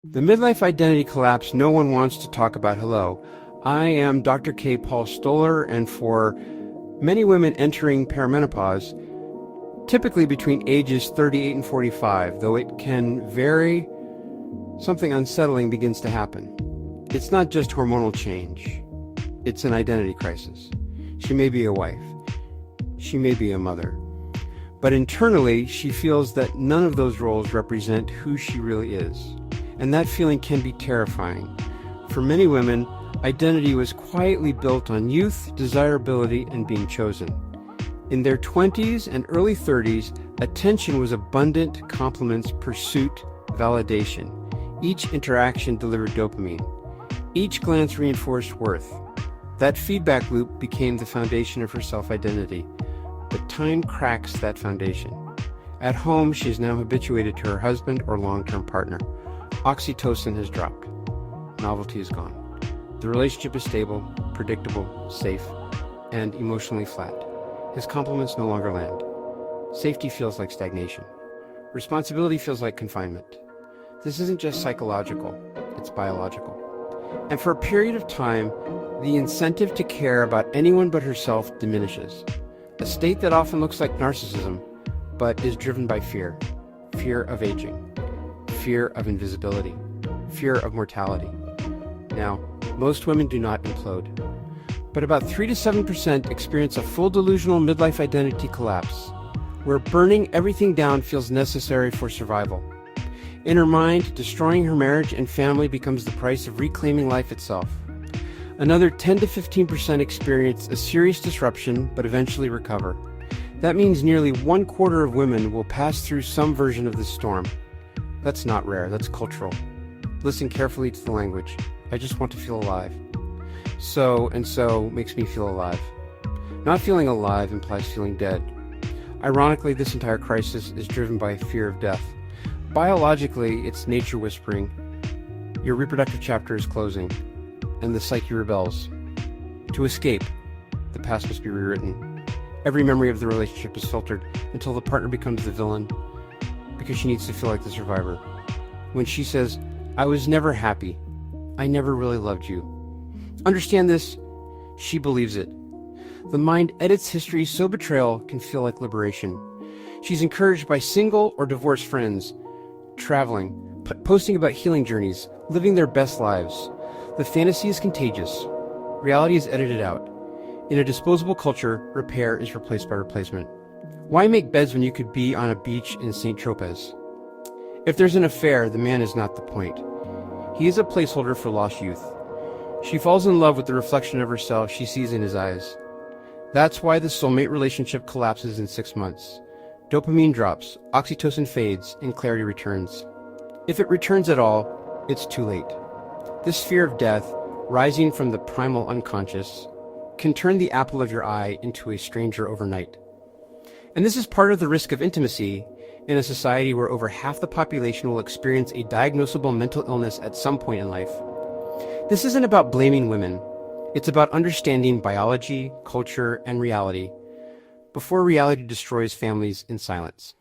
The midlife identity collapse no one wants to talk about. Hello, I am Dr. K. Paul Stoller, and for many women entering perimenopause, typically between ages 38 and 45, though it can vary, something unsettling begins to happen. It's not just hormonal change, it's an identity crisis. She may be a wife, she may be a mother, but internally she feels that none of those roles represent who she really is. And that feeling can be terrifying. For many women, identity was quietly built on youth, desirability, and being chosen. In their 20s and early 30s, attention was abundant, compliments, pursuit, validation. Each interaction delivered dopamine. Each glance reinforced worth. That feedback loop became the foundation of her self-identity. But time cracks that foundation. At home, she is now habituated to her husband or long-term partner. Oxytocin has dropped. Novelty is gone. The relationship is stable, predictable, safe, and emotionally flat. His compliments no longer land. Safety feels like stagnation. Responsibility feels like confinement. This isn't just psychological, it's biological. And for a period of time, the incentive to care about anyone but herself diminishes. A state that often looks like narcissism, but is driven by fear. Fear of aging. Fear of invisibility, fear of mortality. Now, most women do not implode, but about 3 to 7% experience a full delusional midlife identity collapse, where burning everything down feels necessary for survival. In her mind, destroying her marriage and family becomes the price of reclaiming life itself. Another 10 to 15% experience a serious disruption, but eventually recover. That means nearly 1/4 of women will pass through some version of this storm. That's not rare, that's cultural. Listen carefully to the language. I just want to feel alive. So and so makes me feel alive. Not feeling alive implies feeling dead. Ironically, this entire crisis is driven by fear of death. Biologically, it's nature whispering, your reproductive chapter is closing, and the psyche rebels. To escape, the past must be rewritten. Every memory of the relationship is filtered until the partner becomes the villain, because she needs to feel like the survivor. When she says, I was never happy, I never really loved you. Understand this, she believes it. The mind edits history so betrayal can feel like liberation. She's encouraged by single or divorced friends, traveling, posting about healing journeys, living their best lives. The fantasy is contagious. Reality is edited out. In a disposable culture, repair is replaced by replacement. Why make beds when you could be on a beach in St. Tropez? If there's an affair, the man is not the point. He is a placeholder for lost youth. She falls in love with the reflection of herself she sees in his eyes. That's why the soulmate relationship collapses in 6 months. Dopamine drops, oxytocin fades, and clarity returns. If it returns at all, it's too late. This fear of death, rising from the primal unconscious, can turn the apple of your eye into a stranger overnight. And this is part of the risk of intimacy in a society where over half the population will experience a diagnosable mental illness at some point in life. This isn't about blaming women. It's about understanding biology, culture, and reality before reality destroys families in silence.